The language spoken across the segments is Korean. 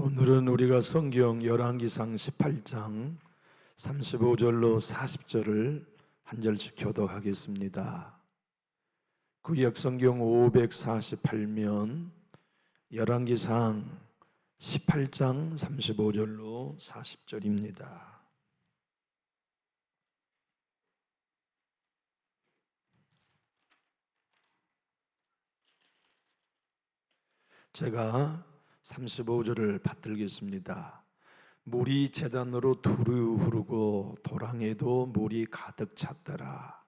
오늘은 우리가 성경 열왕기상 18장 35절로 40절을 한 절씩 교독하겠습니다. 구약 성경 548면 열왕기상 18장 35절로 40절입니다. 제가 35절을 받들겠습니다. 물이 제단으로 두루 흐르고 도랑에도 물이 가득 찼더라.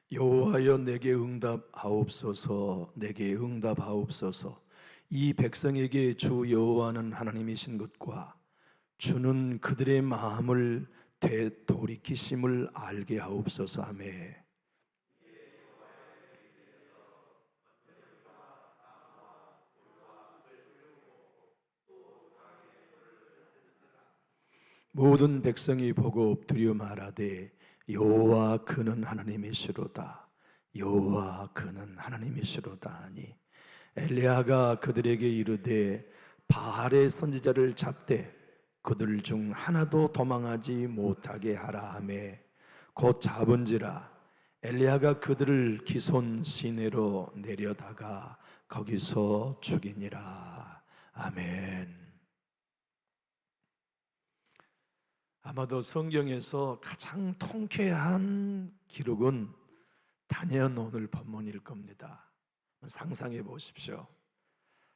여호와여 내게 응답하옵소서. 내게 응답하옵소서. 이 백성에게 주 여호와는 하나님이신 것과 주는 그들의 마음을 되돌이키심을 알게 하옵소서. 아멘. 모든 백성이 보고 엎드려 말하되 여호와 그는 하나님이시로다. 여호와 그는 하나님이시로다 하니 엘리야가 그들에게 이르되 바알의 선지자를 잡되 그들 중 하나도 도망하지 못하게 하라 하매 곧 잡은지라. 엘리야가 그들을 기손 시내로 내려다가 거기서 죽이니라. 아멘. 아마도 성경에서 가장 통쾌한 기록은 다니엘 오늘 본문일 겁니다. 상상해 보십시오.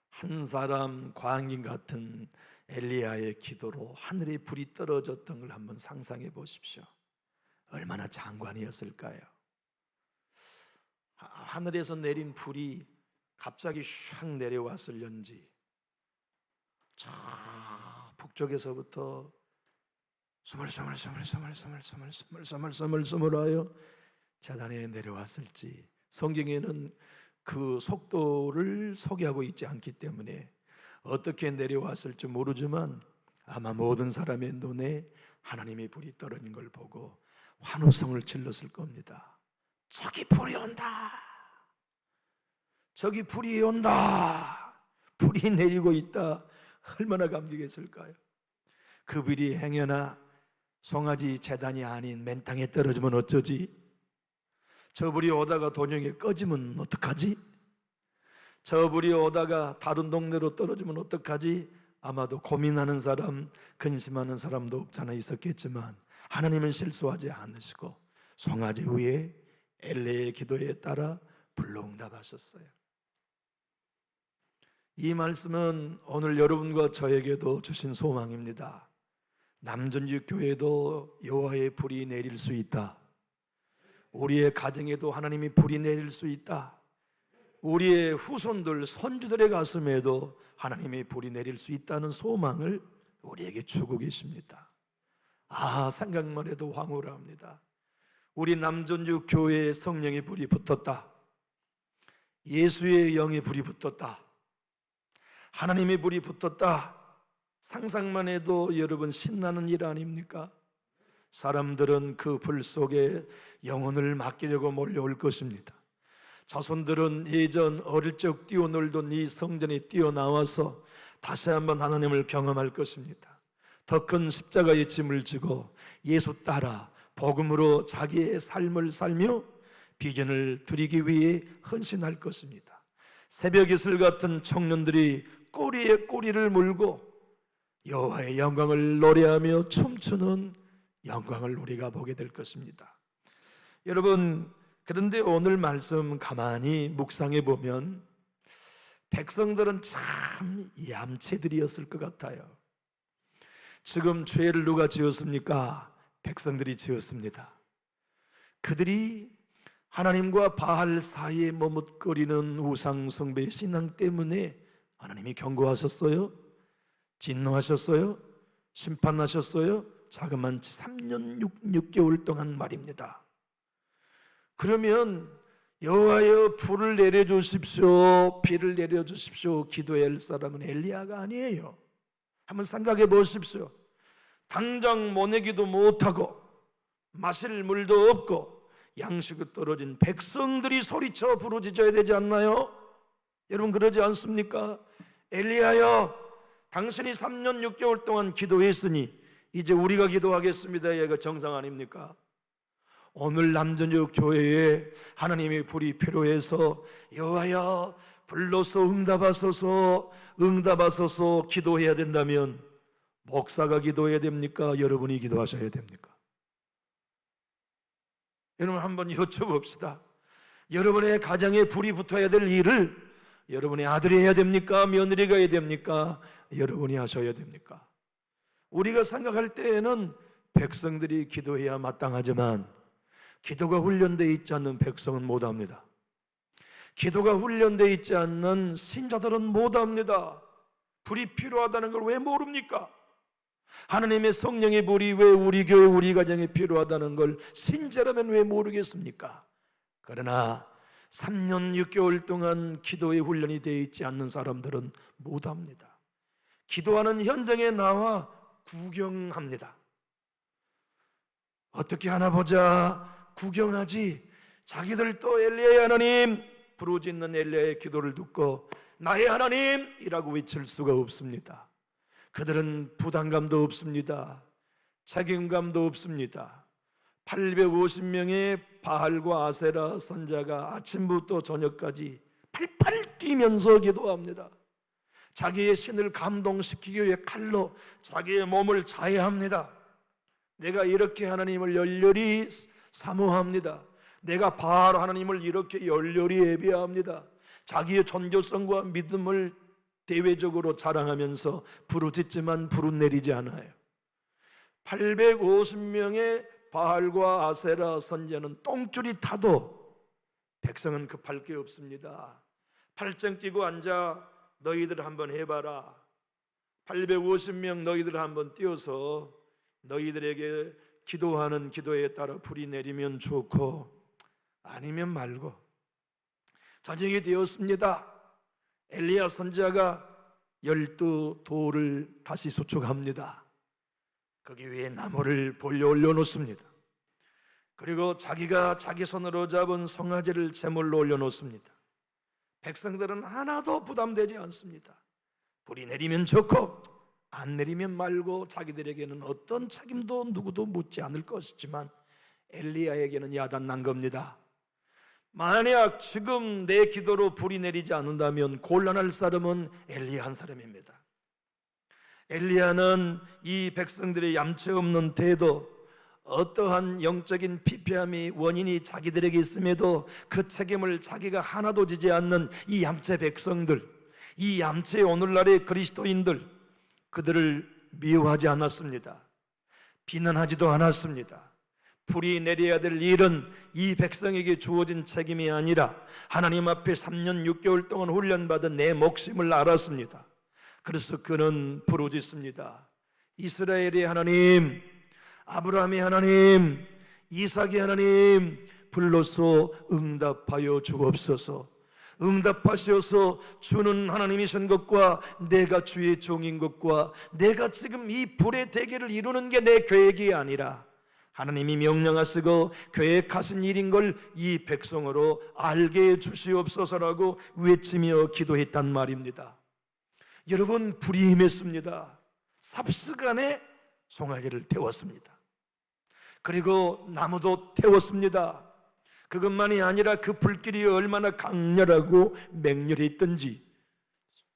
한 사람 광인 같은 엘리야의 기도로 하늘에 불이 떨어졌던 걸 한번 상상해 보십시오. 얼마나 장관이었을까요? 하늘에서 내린 불이 갑자기 샥 내려왔을런지 저 북쪽에서부터 스멀스멀하여 제단에 내려왔을지 성경에는 그 속도를 소개하고 있지 않기 때문에 어떻게 내려왔을지 모르지만 아마 모든 사람의 눈에 하나님의 불이 떨어진 걸 보고 환호성을 질렀을 겁니다. 저기 불이 온다. 저기 불이 온다. 불이 내리고 있다. 얼마나 감격했을까요? 그 불이 행여나 송아지 제단이 아닌 맨 땅에 떨어지면 어쩌지? 저 불이 오다가 돈영에 꺼지면 어떡하지? 저 불이 오다가 다른 동네로 떨어지면 어떡하지? 아마도 고민하는 사람, 근심하는 사람도 없잖아 있었겠지만 하나님은 실수하지 않으시고 송아지 위에 엘리야의 기도에 따라 불러응답하셨어요. 이 말씀은 오늘 여러분과 저에게도 주신 소망입니다. 남전주 교회도 여호와의 불이 내릴 수 있다. 우리의 가정에도 하나님이 불이 내릴 수 있다. 우리의 후손들, 손주들의 가슴에도 하나님의 불이 내릴 수 있다는 소망을 우리에게 주고 계십니다. 생각만 해도 황홀합니다. 우리 남전주 교회에 성령의 불이 붙었다. 예수의 영의 불이 붙었다. 하나님의 불이 붙었다. 상상만 해도 여러분 신나는 일 아닙니까? 사람들은 그 불 속에 영혼을 맡기려고 몰려올 것입니다. 자손들은 예전 어릴 적 뛰어놀던 이 성전에 뛰어나와서 다시 한번 하나님을 경험할 것입니다. 더 큰 십자가의 짐을 지고 예수 따라 복음으로 자기의 삶을 살며 비전을 드리기 위해 헌신할 것입니다. 새벽 이슬 같은 청년들이 꼬리에 꼬리를 물고 여호와의 영광을 노래하며 춤추는 영광을 우리가 보게 될 것입니다. 여러분, 그런데 오늘 말씀 가만히 묵상해 보면 백성들은 참 얌체들이었을 것 같아요. 지금 죄를 누가 지었습니까? 백성들이 지었습니다. 그들이 하나님과 바알 사이에 머뭇거리는 우상 숭배 신앙 때문에 하나님이 경고하셨어요? 진노하셨어요? 심판하셨어요? 자그만 3년 6개월 동안 말입니다. 그러면 여호와여 불을 내려주십시오, 비를 내려주십시오 기도해야 할 사람은 엘리야가 아니에요. 한번 생각해 보십시오. 당장 모내기도 못하고 마실 물도 없고 양식이 떨어진 백성들이 소리쳐 부르짖어야 되지 않나요? 여러분 그러지 않습니까? 엘리야여, 당신이 3년 6개월 동안 기도했으니 이제 우리가 기도하겠습니다. 얘가 정상 아닙니까? 오늘 남전역 교회에 하나님의 불이 필요해서 여호와여 불러서 응답하소서 기도해야 된다면 목사가 기도해야 됩니까? 여러분이 기도하셔야 됩니까? 여러분 한번 여쭤봅시다. 여러분의 가정에 불이 붙어야 될 일을 여러분의 아들이 해야 됩니까? 며느리가 해야 됩니까? 여러분이 하셔야 됩니까? 우리가 생각할 때에는 백성들이 기도해야 마땅하지만 기도가 훈련되어 있지 않는 백성은 못합니다. 기도가 훈련되어 있지 않는 신자들은 못합니다. 불이 필요하다는 걸 왜 모릅니까? 하나님의 성령의 불이 왜 우리 교회 우리 가정에 필요하다는 걸 신자라면 왜 모르겠습니까? 그러나 3년 6개월 동안 기도의 훈련이 되어 있지 않는 사람들은 못합니다. 기도하는 현장에 나와 구경합니다. 어떻게 하나 보자 구경하지, 자기들도 엘리야의 하나님 부르짖는 엘리야의 기도를 듣고 나의 하나님이라고 외칠 수가 없습니다. 그들은 부담감도 없습니다. 책임감도 없습니다. 850명의 바알과 아세라 선자가 아침부터 저녁까지 팔팔 뛰면서 기도합니다. 자기의 신을 감동시키기 위해 칼로 자기의 몸을 자해합니다. 내가 이렇게 하나님을 열렬히 사모합니다. 내가 바알 하나님을 이렇게 열렬히 예배합니다. 자기의 존재성과 믿음을 대외적으로 자랑하면서 부르짖지만 불은 내리지 않아요. 850명의 바알과 아세라 선자는 똥줄이 타도 백성은 급할 게 없습니다. 팔짱 끼고 앉아 너희들 한번 해봐라. 850명 너희들 한번 띄워서 너희들에게 기도하는 기도에 따라 불이 내리면 좋고 아니면 말고. 저녁이 되었습니다. 엘리야 선지자가 12돌을 다시 수축합니다. 거기 위에 나무를 벌려 올려놓습니다. 그리고 자기가 자기 손으로 잡은 송아지를 제물로 올려놓습니다. 백성들은 하나도 부담되지 않습니다. 불이 내리면 좋고 안 내리면 말고 자기들에게는 어떤 책임도 누구도 묻지 않을 것이지만 엘리야에게는 야단난 겁니다. 만약 지금 내 기도로 불이 내리지 않는다면 곤란할 사람은 엘리야 한 사람입니다. 엘리야는 이 백성들의 얌체 없는 태도, 어떠한 영적인 피폐함이 원인이 자기들에게 있음에도 그 책임을 자기가 하나도 지지 않는 이 얌체 백성들, 이 얌체 오늘날의 그리스도인들, 그들을 미워하지 않았습니다. 비난하지도 않았습니다. 불이 내려야 될 일은 이 백성에게 주어진 책임이 아니라 하나님 앞에 3년 6개월 동안 훈련받은 내 몫임을 알았습니다. 그래서 그는 부르짖습니다. 이스라엘의 하나님, 아브라함의 하나님, 이삭의 하나님, 불러서 응답하여 주옵소서. 응답하셔서 주는 하나님이신 것과 내가 주의 종인 것과 내가 지금 이 불의 대계를 이루는 게 내 계획이 아니라 하나님이 명령하시고 계획하신 일인 걸 이 백성으로 알게 해주시옵소서라고 외치며 기도했단 말입니다. 여러분, 불이 임했습니다. 삽시간에 송아지를 태웠습니다. 그리고 나무도 태웠습니다. 그것만이 아니라 그 불길이 얼마나 강렬하고 맹렬했던지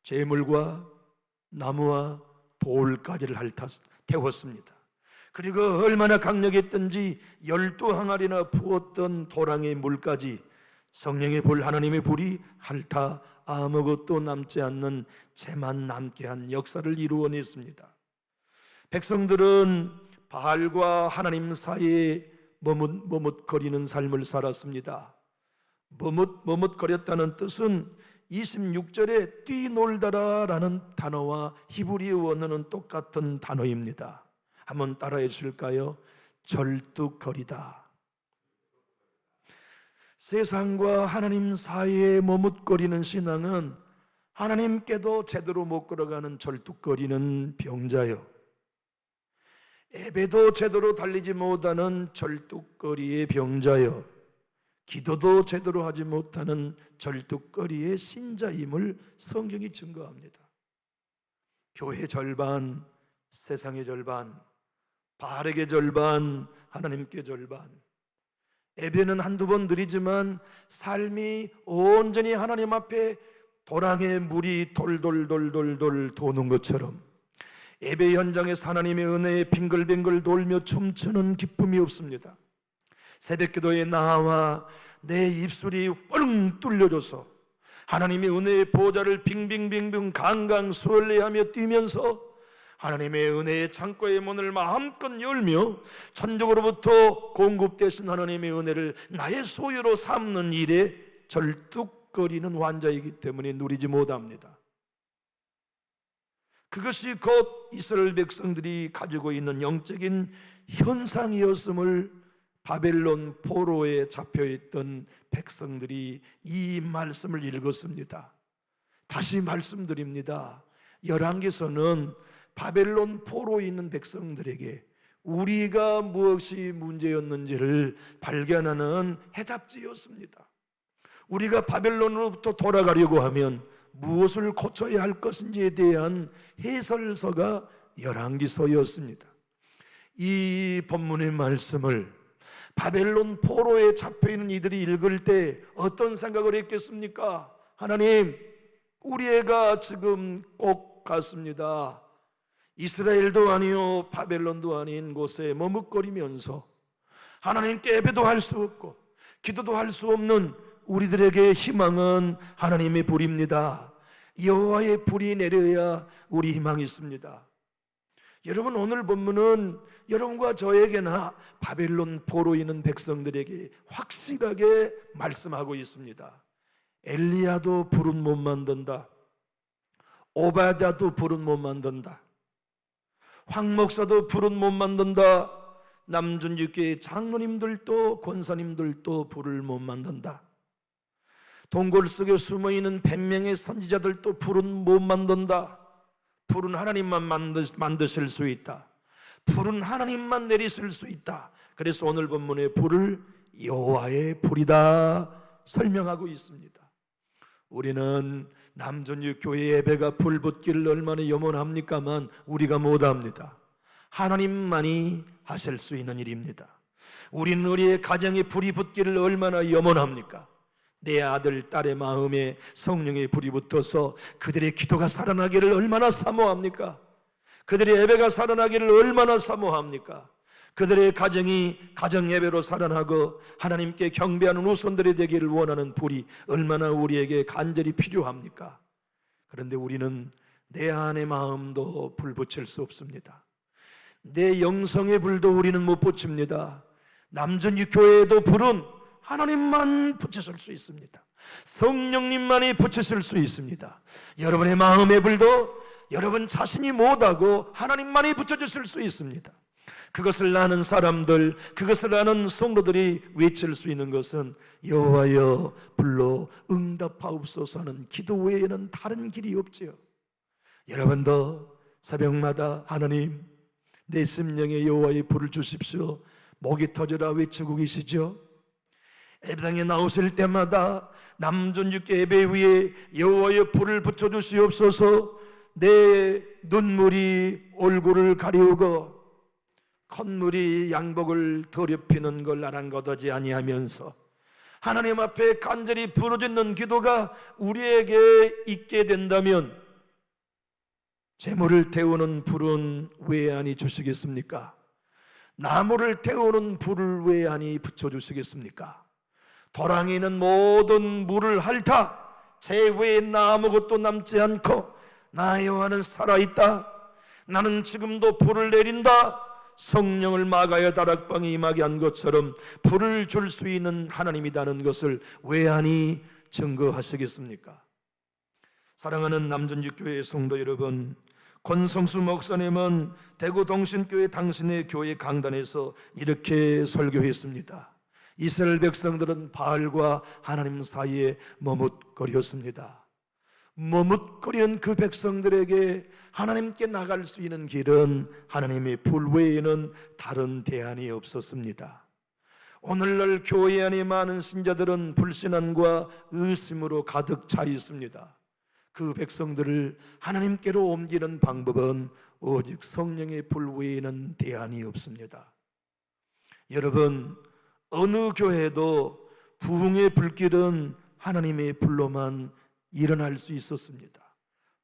재물과 나무와 돌까지를 태웠습니다. 그리고 얼마나 강력했던지 12항아리나 부었던 도랑의 물까지 성령의 불, 하나님의 불이 핥아 아무것도 남지 않는 재만 남게 한 역사를 이루어냈습니다. 백성들은 바알과 하나님 사이에 머뭇거리는 삶을 살았습니다. 머뭇거렸다는 뜻은 26절에 뛰놀다라 라는 단어와 히브리어 원어는 똑같은 단어입니다. 한번 따라해 주실까요? 절뚝거리다. 세상과 하나님 사이에 머뭇거리는 신앙은 하나님께도 제대로 못 걸어가는 절뚝거리는 병자요, 예배도 제대로 달리지 못하는 절뚝거리의 병자요, 기도도 제대로 하지 못하는 절뚝거리의 신자임을 성경이 증거합니다. 교회 절반, 세상의 절반, 바르게 절반, 하나님께 절반. 예배는 한두 번 드리지만 삶이 온전히 하나님 앞에 도랑에 물이 돌돌돌돌돌 도는 것처럼 예배 현장에서 하나님의 은혜에 빙글빙글 돌며 춤추는 기쁨이 없습니다. 새벽기도에 나와 내 입술이 뻥 뚫려져서 하나님의 은혜의 보좌를 빙빙빙빙 강강수월래하며 뛰면서 하나님의 은혜의 창고의 문을 마음껏 열며 천국으로부터 공급되신 하나님의 은혜를 나의 소유로 삼는 일에 절뚝거리는 환자이기 때문에 누리지 못합니다. 그것이 곧 이스라엘 백성들이 가지고 있는 영적인 현상이었음을 바벨론 포로에 잡혀있던 백성들이 이 말씀을 읽었습니다. 다시 말씀드립니다. 열왕기서는 바벨론 포로에 있는 백성들에게 우리가 무엇이 문제였는지를 발견하는 해답지였습니다. 우리가 바벨론으로부터 돌아가려고 하면 무엇을 고쳐야 할 것인지에 대한 해설서가 열왕기서였습니다. 이 본문의 말씀을 바벨론 포로에 잡혀있는 이들이 읽을 때 어떤 생각을 했겠습니까? 하나님, 우리 애가 지금 꼭 갔습니다. 이스라엘도 아니요 바벨론도 아닌 곳에 머뭇거리면서 하나님께 예배도 할 수 없고 기도도 할 수 없는 우리들에게 희망은 하나님의 불입니다. 여호와의 불이 내려야 우리 희망이 있습니다. 여러분, 오늘 본문은 여러분과 저에게나 바벨론 포로에 있는 백성들에게 확실하게 말씀하고 있습니다. 엘리야도 불은 못 만든다, 오바댜도 불은 못 만든다, 황 목사도 불은 못 만든다, 남준주교회 장로님들도 권사님들도 불을 못 만든다, 동굴 속에 숨어있는 100명의 선지자들도 불은 못 만든다. 불은 하나님만 만드실 수 있다. 불은 하나님만 내리실 수 있다. 그래서 오늘 본문의 불을 여호와의 불이다 설명하고 있습니다. 우리는 남전유 교회 예배가 불 붙기를 얼마나 염원합니까만 우리가 못합니다. 하나님만이 하실 수 있는 일입니다. 우리는 우리의 가정에 불이 붙기를 얼마나 염원합니까? 내 아들, 딸의 마음에 성령의 불이 붙어서 그들의 기도가 살아나기를 얼마나 사모합니까? 그들의 예배가 살아나기를 얼마나 사모합니까? 그들의 가정이 가정 예배로 살아나고 하나님께 경배하는 후손들이 되기를 원하는 불이 얼마나 우리에게 간절히 필요합니까? 그런데 우리는 내 안의 마음도 불 붙일 수 없습니다. 내 영성의 불도 우리는 못 붙입니다. 남전유 교회에도 불은 하나님만 붙이실 수 있습니다. 성령님만이 붙이실 수 있습니다. 여러분의 마음의 불도 여러분 자신이 못하고 하나님만이 붙여주실 수 있습니다. 그것을 아는 사람들, 그것을 아는 성도들이 외칠 수 있는 것은 여호와여 불로 응답하옵소서 하는 기도 외에는 다른 길이 없지요. 여러분도 새벽마다 하나님, 내 심령에 여호와의 불을 주십시오, 목이 터져라 외치고 계시죠? 예배당에 나오실 때마다 남전주께 예배 위에 여호와의 불을 붙여주시옵소서, 내 눈물이 얼굴을 가리우고 콧물이 양복을 더럽히는 걸 아랑거두지 아니하면서 하나님 앞에 간절히 부르짖는 기도가 우리에게 있게 된다면 재물을 태우는 불은 왜 아니 주시겠습니까? 나무를 태우는 불을 왜 아니 붙여주시겠습니까? 도랑에 있는 모든 물을 핥아 제 외에 나 아무것도 남지 않고 나 여호와는 살아있다, 나는 지금도 불을 내린다, 성령을 마가야 다락방에 임하게 한 것처럼 불을 줄 수 있는 하나님이라는 것을 왜 아니 증거하시겠습니까? 사랑하는 남전주교회 성도 여러분, 권성수 목사님은 대구 동신교회 당신의 교회 강단에서 이렇게 설교했습니다. 이스라엘 백성들은 바알과 하나님 사이에 머뭇거렸습니다. 머뭇거리는 그 백성들에게 하나님께 나갈 수 있는 길은 하나님의 불 외에는 다른 대안이 없었습니다. 오늘날 교회 안에 많은 신자들은 불신앙과 의심으로 가득 차 있습니다. 그 백성들을 하나님께로 옮기는 방법은 오직 성령의 불 외에는 대안이 없습니다. 여러분, 어느 교회도 부흥의 불길은 하나님의 불로만 일어날 수 있었습니다.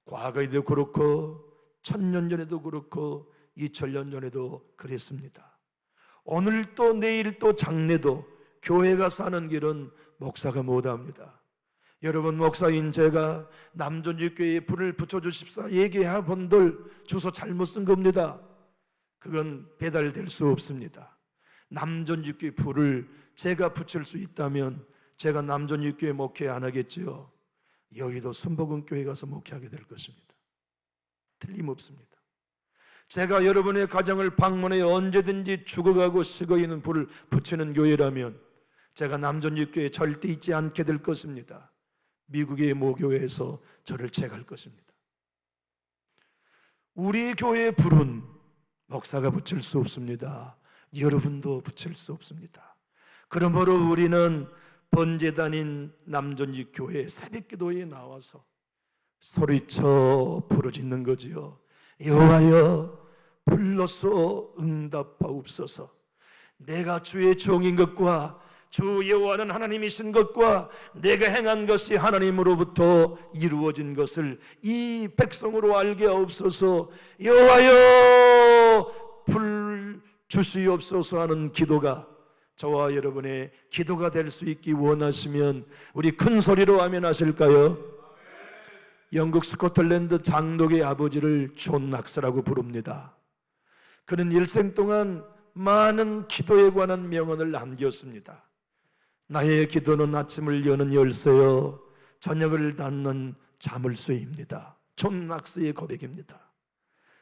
과거에도 그렇고 1000년 전에도 그렇고 2000년 전에도 그랬습니다. 오늘 또 내일 또 장래도 교회가 사는 길은 목사가 못합니다. 여러분, 목사인 제가 남존육교회에 불을 붙여주십사 얘기해 본들 주소 잘못 쓴 겁니다. 그건 배달될 수 없습니다. 남존육교회 불을 제가 붙일 수 있다면 제가 남존육교회 목회 안 하겠지요. 여의도 순복음교회 가서 목회하게 될 것입니다. 틀림없습니다. 제가 여러분의 가정을 방문해 언제든지 죽어가고 식어있는 불을 붙이는 교회라면 제가 남존육교회에 절대 있지 않게 될 것입니다. 미국의 모교회에서 저를 채갈 것입니다. 우리 교회의 불은 목사가 붙일 수 없습니다. 여러분도 붙일 수 없습니다. 그러므로 우리는 번제단인 남존육교회 새벽기도에 나와서 소리쳐 부르짖는 거지요. 여호와여, 불러서 응답하옵소서. 내가 주의 종인 것과 주 여호와는 하나님이신 것과 내가 행한 것이 하나님으로부터 이루어진 것을 이 백성으로 알게 하옵소서. 여호와여, 불 주시옵소서 하는 기도가 저와 여러분의 기도가 될 수 있기 원하시면 우리 큰 소리로 아멘 하실까요? 영국 스코틀랜드 장독의 아버지를 존 낙스라고 부릅니다. 그는 일생 동안 많은 기도에 관한 명언을 남겼습니다. 나의 기도는 아침을 여는 열쇠요 저녁을 닫는 자물쇠입니다. 존 낙스의 고백입니다.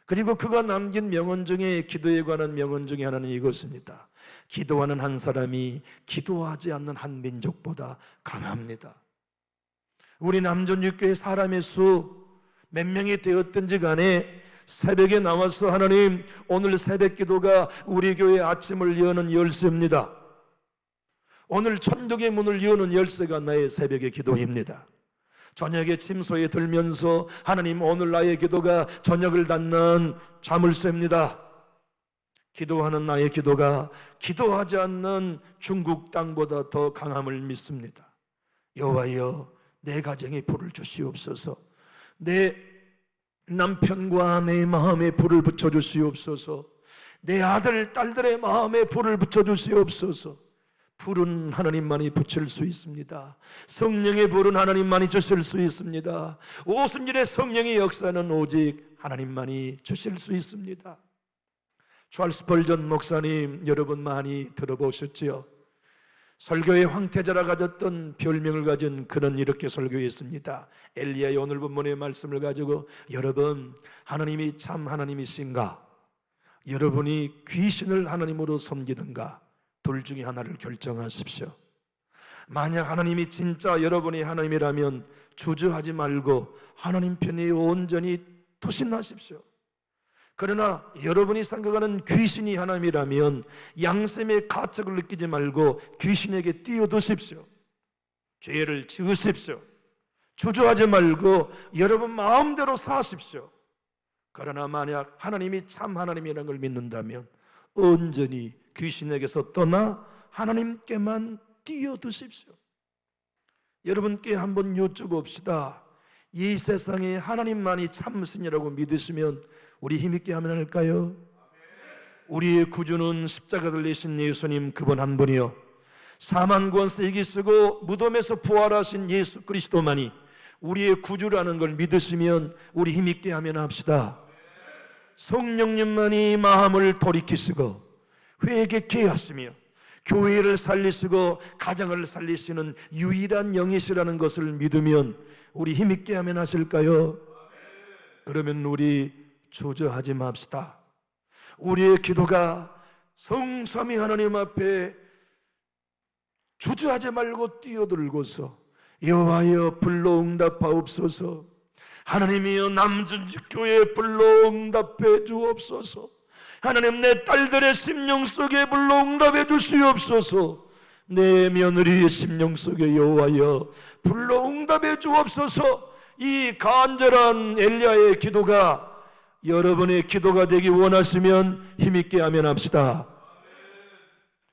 그리고 그가 남긴 명언 중에 기도에 관한 명언 중에 하나는 이것입니다. 기도하는 한 사람이 기도하지 않는 한 민족보다 강합니다. 우리 남존육교회 사람의 수 몇 명이 되었든지 간에 새벽에 나와서 하나님, 오늘 새벽 기도가 우리 교회 아침을 여는 열쇠입니다. 오늘 천국의 문을 여는 열쇠가 나의 새벽의 기도입니다. 저녁에 침소에 들면서 하나님, 오늘 나의 기도가 저녁을 닫는 자물쇠입니다. 기도하는 나의 기도가 기도하지 않는 중국 땅보다 더 강함을 믿습니다. 여호와여, 내 가정에 불을 주시옵소서. 내 남편과 내 마음에 불을 붙여주시옵소서. 내 아들, 딸들의 마음에 불을 붙여주시옵소서. 불은 하나님만이 붙일 수 있습니다. 성령의 불은 하나님만이 주실 수 있습니다. 오순절의 성령의 역사는 오직 하나님만이 주실 수 있습니다. 찰스 스펄전 목사님, 여러분 많이 들어보셨지요? 설교의 황태자라 가졌던 별명을 가진 그는 이렇게 설교했습니다. 엘리야의 오늘 본문의 말씀을 가지고, 여러분, 하나님이 참 하나님이신가? 여러분이 귀신을 하나님으로 섬기든가? 둘 중에 하나를 결정하십시오. 만약 하나님이 진짜 여러분이 하나님이라면 주저하지 말고 하나님 편에 온전히 투신하십시오. 그러나 여러분이 생각하는 귀신이 하나님이라면 양심의 가책을 느끼지 말고 귀신에게 뛰어드십시오. 죄를 지으십시오. 주저하지 말고 여러분 마음대로 사십시오. 그러나 만약 하나님이 참 하나님이라는 걸 믿는다면 온전히 귀신에게서 떠나 하나님께만 뛰어드십시오. 여러분께 한번 여쭤봅시다. 이 세상에 하나님만이 참신이라고 믿으시면 우리 힘있게 하면 할까요? 우리의 구주는 십자가 달리신 예수님 그분 한 분이요, 사만 권세 이기시고 무덤에서 부활하신 예수 그리스도만이 우리의 구주라는 걸 믿으시면 우리 힘있게 하면 합시다. 성령님만이 마음을 돌이키시고 회개케 하시며 교회를 살리시고 가정을 살리시는 유일한 영이시라는 것을 믿으면 우리 힘있게 하면 하실까요? 그러면 우리 주저하지 맙시다. 우리의 기도가 성삼위 하나님 앞에 주저하지 말고 뛰어들고서 여호와여 불러 응답하옵소서. 하나님이여 남준직교회 불러 응답해 주옵소서. 하나님 내 딸들의 심령 속에 불러 응답해 주시옵소서. 내 며느리의 심령 속에 여호와여 불러 응답해 주옵소서. 이 간절한 엘리야의 기도가 여러분의 기도가 되기 원하시면 힘있게 아멘합시다.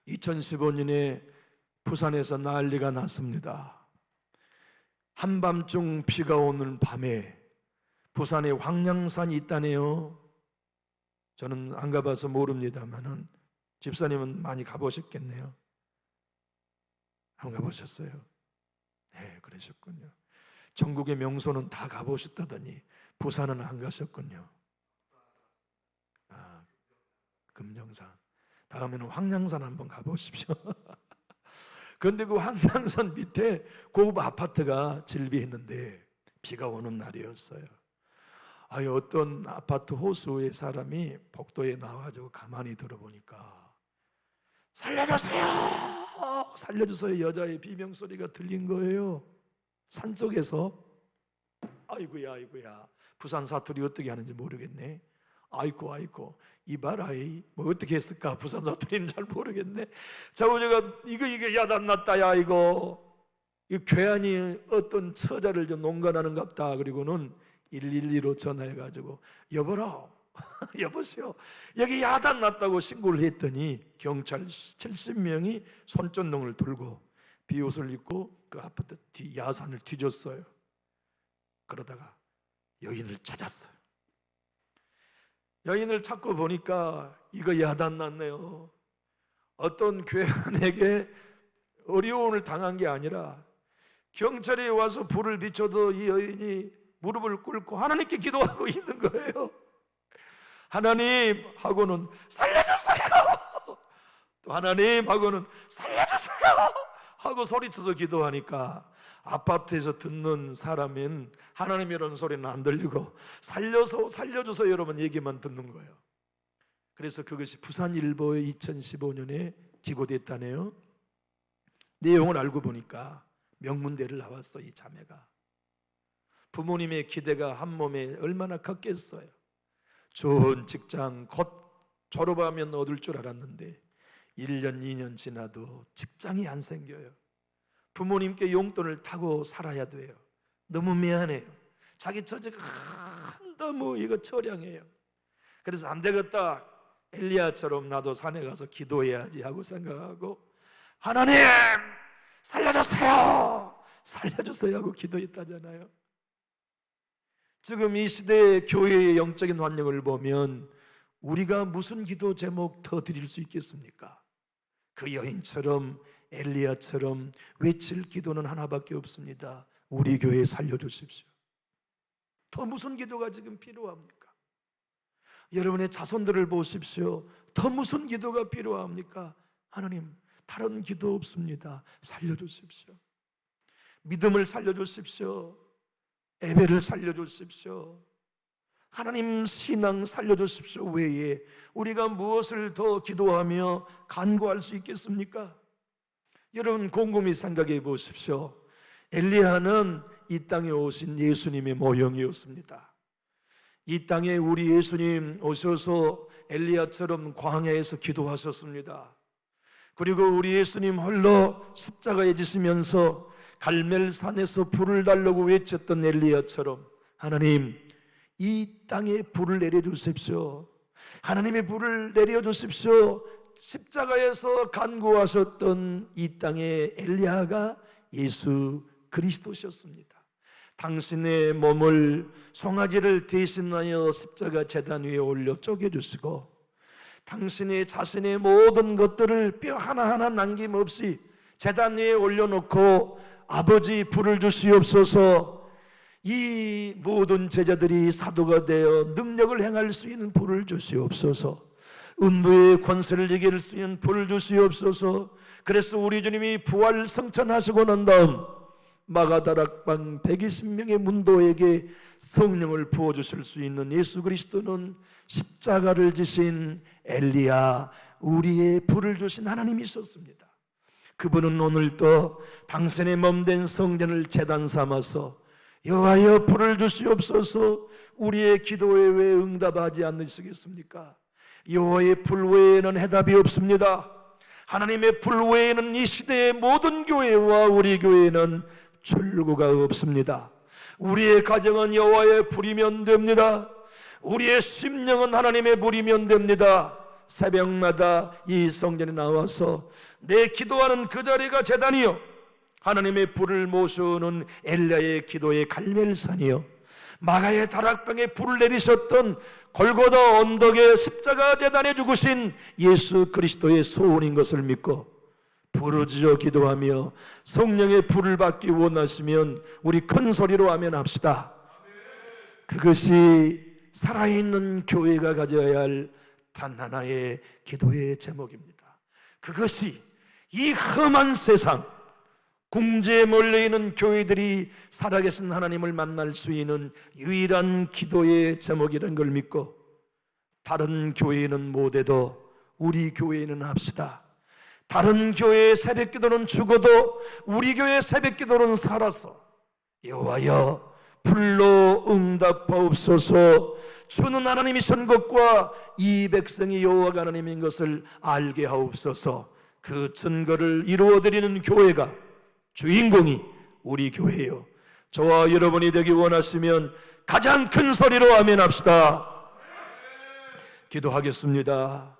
2015년에 부산에서 난리가 났습니다. 한밤중 비가 오는 밤에 부산에 황량산이 있다네요. 저는 안 가봐서 모릅니다만은 집사님은 많이 가보셨겠네요. 안 가보셨어요? 네, 그러셨군요. 전국의 명소는 다 가보셨다더니 부산은 안 가셨군요. 금정산. 다음에는 황량산 한번 가보십시오. 그런데 그 황량산 밑에 고급 아파트가 즐비했는데 비가 오는 날이었어요. 어떤 아파트 호수의 사람이 복도에 나와가지고 가만히 들어보니까 살려주세요! 살려주세요! 여자의 비명소리가 들린 거예요. 산속에서. 아이고야 부산 사투리 어떻게 하는지 모르겠네. 아이고 이봐라이 뭐 어떻게 했을까? 부산 사투리는 잘 모르겠네. 자고저가 이거 야단났다. 이거 괴한이 어떤 처자를 좀 농간하는갑다. 그리고는 112로 전화해가지고 여보라 여보세요 여기 야단났다고 신고를 했더니 경찰 70명이 손전등을 들고 비옷을 입고 그 아파트 뒤 야산을 뒤졌어요. 그러다가 여인을 찾았어요. 여인을 찾고 보니까 이거 야단났네요. 어떤 괴한에게 어려움을 당한 게 아니라 경찰이 와서 불을 비춰도 이 여인이 무릎을 꿇고 하나님께 기도하고 있는 거예요. 하나님 하고는 살려주세요. 또 하나님 하고는 살려주세요 하고 소리쳐서 기도하니까 아파트에서 듣는 사람은 하나님이라는 소리는 안 들리고 살려줘서 여러분 얘기만 듣는 거예요. 그래서 그것이 부산일보에 2015년에 기고됐다네요. 내용을 알고 보니까 명문대를 나왔어. 이 자매가 부모님의 기대가 한 몸에 얼마나 컸겠어요. 좋은 직장 곧 졸업하면 얻을 줄 알았는데 1년 2년 지나도 직장이 안 생겨요. 부모님께 용돈을 타고 살아야 돼요. 너무 미안해요. 자기 처지가 너무 이거 처량해요. 그래서 안 되겠다. 엘리야처럼 나도 산에 가서 기도해야지 하고 생각하고 하나님 살려주세요 하고 기도했다잖아요. 지금 이 시대의 교회의 영적인 환경을 보면 우리가 무슨 기도 제목 더 드릴 수 있겠습니까? 그 여인처럼 엘리야처럼 외칠 기도는 하나밖에 없습니다. 우리 교회 살려주십시오. 더 무슨 기도가 지금 필요합니까? 여러분의 자손들을 보십시오. 더 무슨 기도가 필요합니까? 하나님 다른 기도 없습니다. 살려주십시오. 믿음을 살려주십시오. 예배를 살려주십시오. 하나님 신앙 살려주십시오 외에 우리가 무엇을 더 기도하며 간구할 수 있겠습니까? 여러분 곰곰이 생각해 보십시오. 엘리야는 이 땅에 오신 예수님의 모형이었습니다. 이 땅에 우리 예수님 오셔서 엘리야처럼 광야에서 기도하셨습니다. 그리고 우리 예수님 홀로 십자가에 지시면서 갈멜산에서 불을 달라고 외쳤던 엘리야처럼 하나님 이 땅에 불을 내려주십시오. 하나님의 불을 내려주십시오. 십자가에서 간구하셨던 이 땅의 엘리야가 예수 그리스도셨습니다. 당신의 몸을 송아지를 대신하여 십자가 제단 위에 올려 쪼개주시고 당신의 자신의 모든 것들을 뼈 하나하나 남김없이 제단 위에 올려놓고 아버지 불을 주시옵소서. 이 모든 제자들이 사도가 되어 능력을 행할 수 있는 불을 주시옵소서. 음부의 권세를 이길 수 있는 불을 주시옵소서. 그래서 우리 주님이 부활 성천하시고 난 다음 마가다락방 120명의 문도에게 성령을 부어주실 수 있는 예수 그리스도는 십자가를 지신 엘리야 우리의 불을 주신 하나님이셨습니다. 그분은 오늘도 당신의 몸된 성전을 제단 삼아서 여호와여 불을 주시옵소서, 우리의 기도에 왜 응답하지 않으시겠습니까? 여호와의 불 외에는 해답이 없습니다. 하나님의 불 외에는 이 시대의 모든 교회와 우리 교회는 출구가 없습니다. 우리의 가정은 여호와의 불이면 됩니다. 우리의 심령은 하나님의 불이면 됩니다. 새벽마다 이 성전에 나와서 내 기도하는 그 자리가 제단이요, 하나님의 불을 모셔오는 엘리야의 기도의 갈멜산이요, 마가의 다락방에 불을 내리셨던 골고다 언덕의 십자가 제단에 죽으신 예수 그리스도의 소원인 것을 믿고 부르짖어 기도하며 성령의 불을 받기 원하시면 우리 큰 소리로 아멘합시다. 그것이 살아있는 교회가 가져야 할 단 하나의 기도의 제목입니다. 그것이 이 험한 세상, 궁지에 몰려있는 교회들이 살아계신 하나님을 만날 수 있는 유일한 기도의 제목이라는 걸 믿고, 다른 교회는 못해도 우리 교회는 합시다. 다른 교회의 새벽기도는 죽어도 우리 교회의 새벽기도는 살아서 여호와여 불로 응답하옵소서, 주는 하나님이신 것과 이 백성이 여호와가 하나님인 것을 알게 하옵소서. 그 증거를 이루어드리는 교회가, 주인공이 우리 교회예요. 저와 여러분이 되기 원하시면 가장 큰 소리로 아멘합시다. 기도하겠습니다.